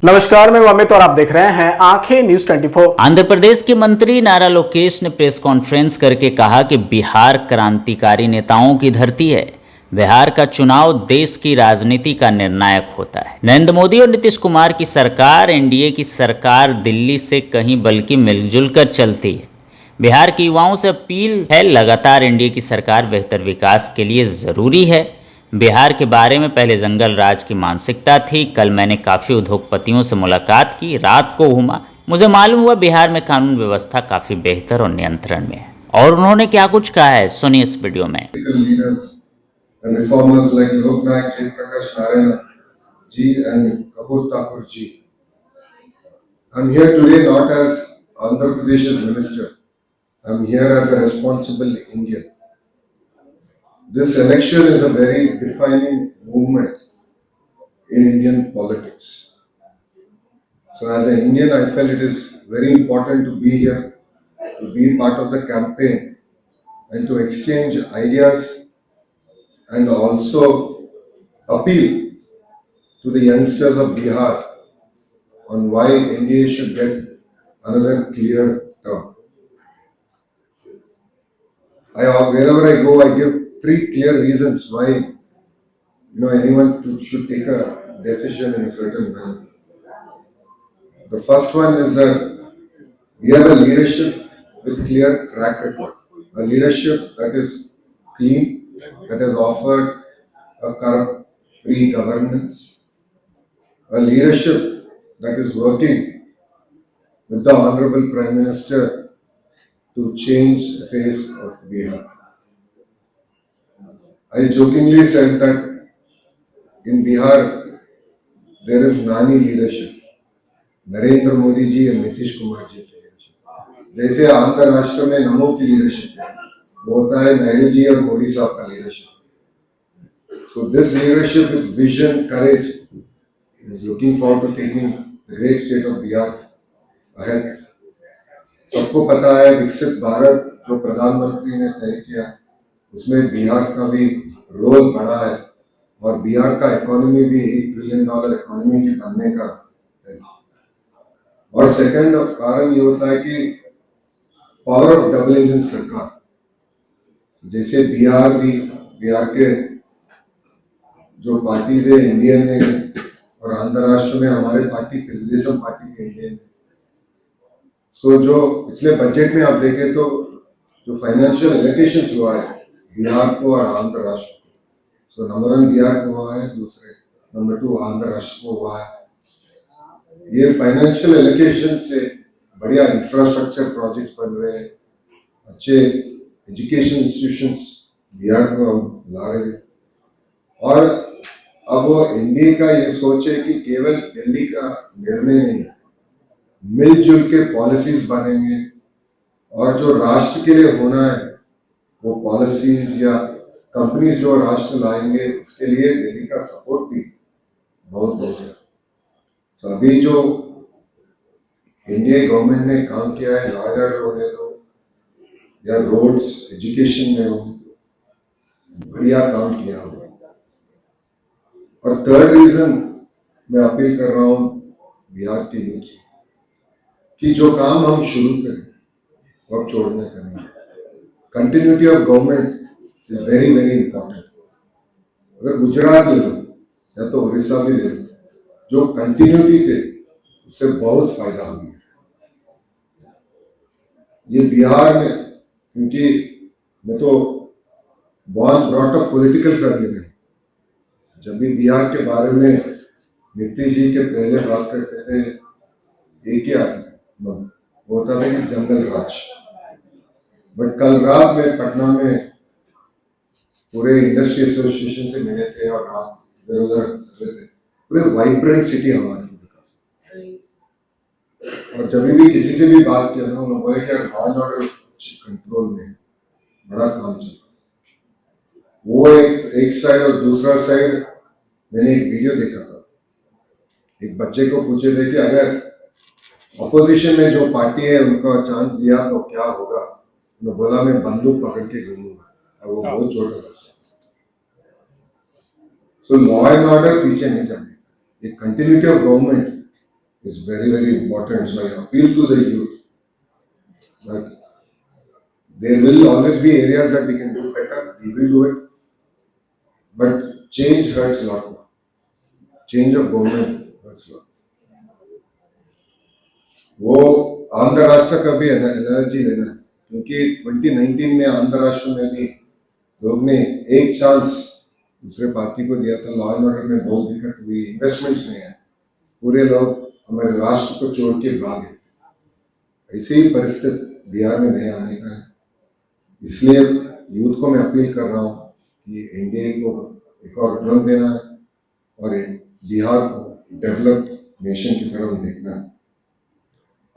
नमस्कार, मैं अमित और आप देख रहे हैं आंखें न्यूज 24। आंध्र प्रदेश के मंत्री नारा लोकेश ने प्रेस कॉन्फ्रेंस करके कहा कि बिहार क्रांतिकारी नेताओं की धरती है। बिहार का चुनाव देश की राजनीति का निर्णायक होता है। नरेंद्र मोदी और नीतीश कुमार की सरकार, एनडीए की सरकार दिल्ली से कहीं बल्कि मिलजुल कर चलती है। बिहार के युवाओं से अपील है, लगातार एनडीए की सरकार बेहतर विकास के लिए ज़रूरी है। बिहार के बारे में पहले जंगल राज की मानसिकता थी। कल मैंने काफ़ी उद्योगपतियों से मुलाकात की, रात को घूमा, मुझे मालूम हुआ बिहार में कानून व्यवस्था काफ़ी बेहतर और नियंत्रण में है। और उन्होंने क्या कुछ कहा है, सुनिए इस वीडियो में। And reformers like Loknayak Jayaprakash Narayana ji and Kapur Thakur ji. I'm here today not as Andhra Pradesh's minister. I'm here as a responsible Indian. This election is a very defining movement in Indian politics. So as an Indian, I felt it is very important to be here, to be part of the campaign and to exchange ideas and also appeal to the youngsters of Bihar on why India should get another clear term. Wherever I go, I give 3 clear reasons why anyone should take a decision in a certain manner. The first one is that we have a leadership with clear track record, a leadership that is clean, that has offered a corrupt-free governance, a leadership that is working with the Honorable Prime Minister to change the face of Bihar. I jokingly said that in Bihar there is Nani leadership, Narendra Modi ji और नीतीश कुमार जी की leadership. जैसे आंध्र राष्ट्र में नमो की leadership है, वो होता है नायडू जी और मोदी साहब का leadership. So this leadership with vision, courage is looking forward to taking the great state of Bihar ahead. सबको पता है विकसित भारत जो प्रधानमंत्री ने तय किया, उसमें बिहार का भी रोल बड़ा है और बिहार का इकोनॉमी भी $1 ट्रिलियन इकोनॉमी की बनने का है। और सेकंड कारण ये होता है कि पावर ऑफ डबल इंजन सरकार, जैसे बिहार के जो पार्टी है इंडियन है और आंध्र राष्ट्र में हमारे पार्टी तेलुगुदेशम पार्टी के इंडियन है। सो जो पिछले बजट में आप देखें तो जो फाइनेंशियल एलोकेशन हुआ है बिहार को और आंध्र राष्ट्र को, सो नंबर 1 बिहार को हुआ है, दूसरे नंबर 2 आंध्र राष्ट्र को हुआ है। ये फाइनेंशियल एलोकेशन से बढ़िया इंफ्रास्ट्रक्चर प्रोजेक्ट्स बन रहे हैं, अच्छे एजुकेशन इंस्टीट्यूशंस बिहार को हम ला रहे हैं। और अब वो एनडीए का ये सोच है कि केवल दिल्ली का निर्णय नहीं, मिलजुल के पॉलिसीज बनेंगे और जो राष्ट्र के लिए होना है वो पॉलिसीज या कंपनीज जो राष्ट्र लाएंगे उसके लिए दिल्ली का सपोर्ट भी बहुत है। तो अभी जो इंडिया गवर्नमेंट ने काम किया है, लॉ एंड ऑर्डर होने दो या रोड्स एजुकेशन में हो, बढ़िया काम किया हो। और थर्ड रीजन मैं अपील कर रहा हूं बिहार के यूथ कि जो काम हम शुरू करें वो अब छोड़ने का नहीं। Continuity of government is very very important. अगर गुजरात ले लो या तो उड़ीसा भी ले लो, जो कंटिन्यूटी थे उससे बहुत फायदा हो गया। ये बिहार में, क्योंकि मैं तो born brought up political family में, जब भी बिहार के बारे में नीतीश जी के पहले बात करते थे एक ही आता था, वो होता था कि जंगल राज। बट कल रात में पटना में पूरे इंडस्ट्री एसोसिएशन से मिले थे और रात इधर उधर कर रहे थे, पूरे वाइब्रेंट सिटी हमारे को दिखा। और जब भी किसी से भी बात किया ना, उन्होंने बोले कि यार लॉ एंड ऑर्डर कंट्रोल में बड़ा काम चल रहा है। वो एक साइड और दूसरा साइड, मैंने एक वीडियो देखा था, एक बच्चे को पूछे थे कि अगर ऑपोजिशन में जो पार्टी है उनको चांस दिया तो क्या होगा, उन्होंने बोला मैं बंदूक पकड़ के घूमूंगा। और वो बहुत छोटा बच्चा। सो लॉ एंड ऑर्डर पीछे नहीं जाने, एक continuity of government is very, very important. So I appeal to the youth that there will always be areas that we can do better. We will do it. But change hurts a lot more. Change of government hurts a lot. वो आंध्र राष्ट्र का भी energy लेना है, क्योंकि 2019 में आंध्र राष्ट्र में भी लोग ने एक चांस दूसरे पार्टी को दिया था, लॉ एंड ऑर्डर में बहुत दिक्कत हुई, इन्वेस्टमेंट्स नहीं है, पूरे लोग हमारे राष्ट्र को छोड़ के भागे। ऐसे ही परिस्थिति बिहार में नहीं आने का है। इसलिए यूथ को मैं अपील कर रहा हूँ कि एनडीए को एक और टर्न देना है और बिहार को डेवलप्ड नेशन की तरफ देखना है।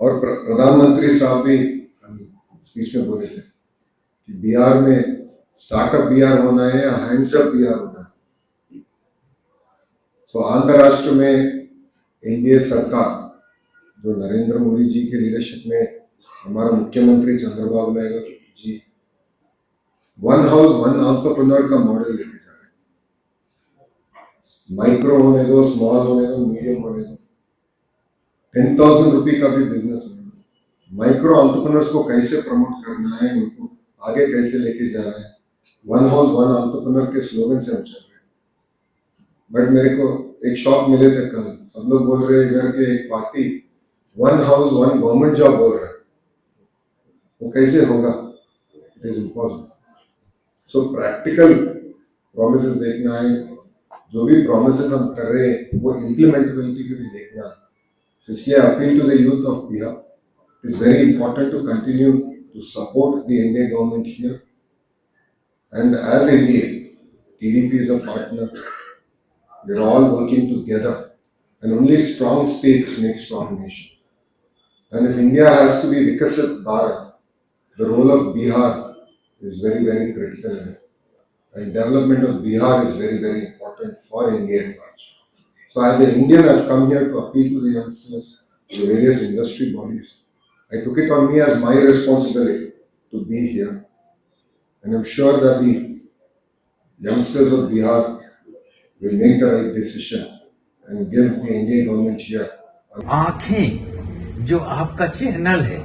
और प्रधानमंत्री साहब भी स्पीच में बोले थे कि बिहार में स्टार्टअप बिहार होना है या हैंड्सअप बिहार होना है। सो आंध्र राष्ट्र में एनडीए सरकार जो नरेंद्र मोदी जी के लीडरशिप में हमारा मुख्यमंत्री Chandrababu Naidu ji one house one entrepreneur का मॉडल लेके जा रहे हैं। माइक्रो होने दो, स्मॉल होने दो, मीडियम होने दो, 10,000 रुपये का भी बिजनेस में माइक्रो एंटरप्रेन्योर्स को कैसे प्रमोट करना है, उनको आगे कैसे लेके जाना है, वन हाउस वन एंटरप्रेन्योर के स्लोगन से हम चल रहे हैं। बट मेरे को एक शॉक मिले थे कल, सब लोग बोल रहे इधर के एक party one house one government job बोल रहा है, वो कैसे होगा? It is impossible. So practical promises देखना है, जो भी प्रोमिसेस हम कर रहे हैं वो इम्प्लीमेंटेबिलिटी को भी देखना है। इसलिए appeal to the youth of Bihar, it is very important to continue to support the Indian government here, and as India TDP is a partner. We are all working together, and only strong states make strong nation. And if India has to be Vikasit Bharat, the role of Bihar is very, very critical in it. And development of Bihar is very, very important for India at large. So as an Indian, I've come here to appeal to the youngsters, the various industry bodies. I took it on me as my responsibility to be here. And I'm sure that the youngsters of Bihar will make the right decision and give the Indian government here. आंखें जो आपका channel है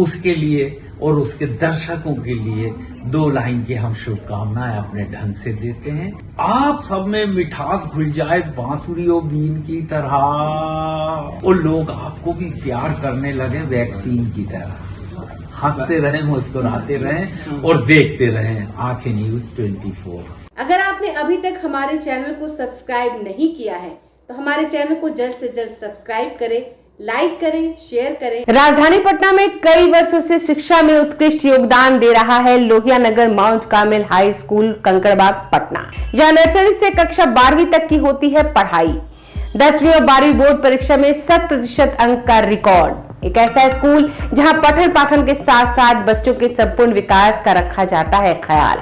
उसके लिए और उसके दर्शकों के लिए 2 लाइन की हम शुभकामनाएं अपने ढंग से देते हैं। आप सब में मिठास घुल जाए बांसुरियों बीन की तरह, और लोग आपको भी प्यार करने लगे वैक्सीन की तरह। हंसते रहें, मुस्कुराते रहें और देखते रहें आंखें न्यूज 24। अगर आपने अभी तक हमारे चैनल को सब्सक्राइब नहीं किया है तो हमारे चैनल को जल्द से जल्द सब्सक्राइब करें, लाइक करें, शेयर करें। राजधानी पटना में कई वर्षों से शिक्षा में उत्कृष्ट योगदान दे रहा है Lohia Nagar Mount Carmel high school Kankarbagh Patna, जहां नर्सरी से कक्षा 12वीं तक की होती है पढ़ाई। 10वीं और 12वीं बोर्ड परीक्षा में 100% अंक का रिकॉर्ड। एक ऐसा स्कूल जहां पठन पाठन के साथ साथ बच्चों के संपूर्ण विकास का रखा जाता है ख्याल।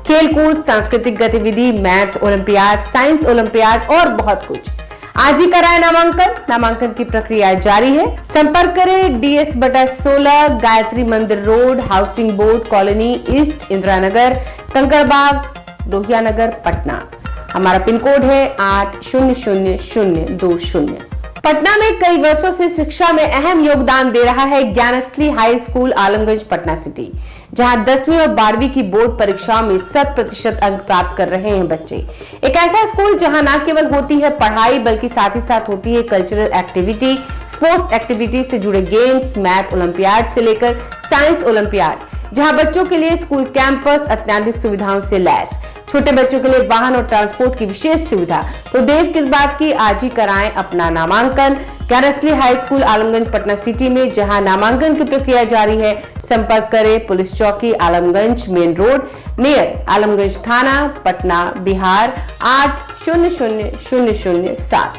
खेलकूद, सांस्कृतिक गतिविधि, मैथ ओलंपियाड, साइंस ओलंपियाड और बहुत कुछ। आज ही कराए नामांकन की प्रक्रिया जारी है। संपर्क करें DS/16 Gayatri Mandir road, housing board colony east, Indira Nagar, Kankarbagh, Lohia Nagar, Patna. हमारा पिन कोड है 800020। पटना में कई वर्षों से शिक्षा में अहम योगदान दे रहा है Gyansthali high school Alamganj Patna city, जहां 10वीं और 12वीं की बोर्ड परीक्षाओं में 100% अंक प्राप्त कर रहे हैं बच्चे। एक ऐसा स्कूल जहां न केवल होती है पढ़ाई बल्कि साथ ही साथ होती है कल्चरल एक्टिविटी, स्पोर्ट्स एक्टिविटी से जुड़े गेम्स, मैथ ओलंपियाड से लेकर साइंस ओलंपियाड, जहां बच्चों के लिए स्कूल कैंपस अत्याधुनिक सुविधाओं से लैस, छोटे बच्चों के लिए वाहन और ट्रांसपोर्ट की विशेष सुविधा। तो देर किस बात की, आज ही कराएं अपना नामांकन Gyansthali high school Alamganj Patna city में, जहां नामांकन की प्रक्रिया जारी है। संपर्क करें पुलिस चौकी Alamganj main road near Alamganj थाना, पटना, बिहार 800007।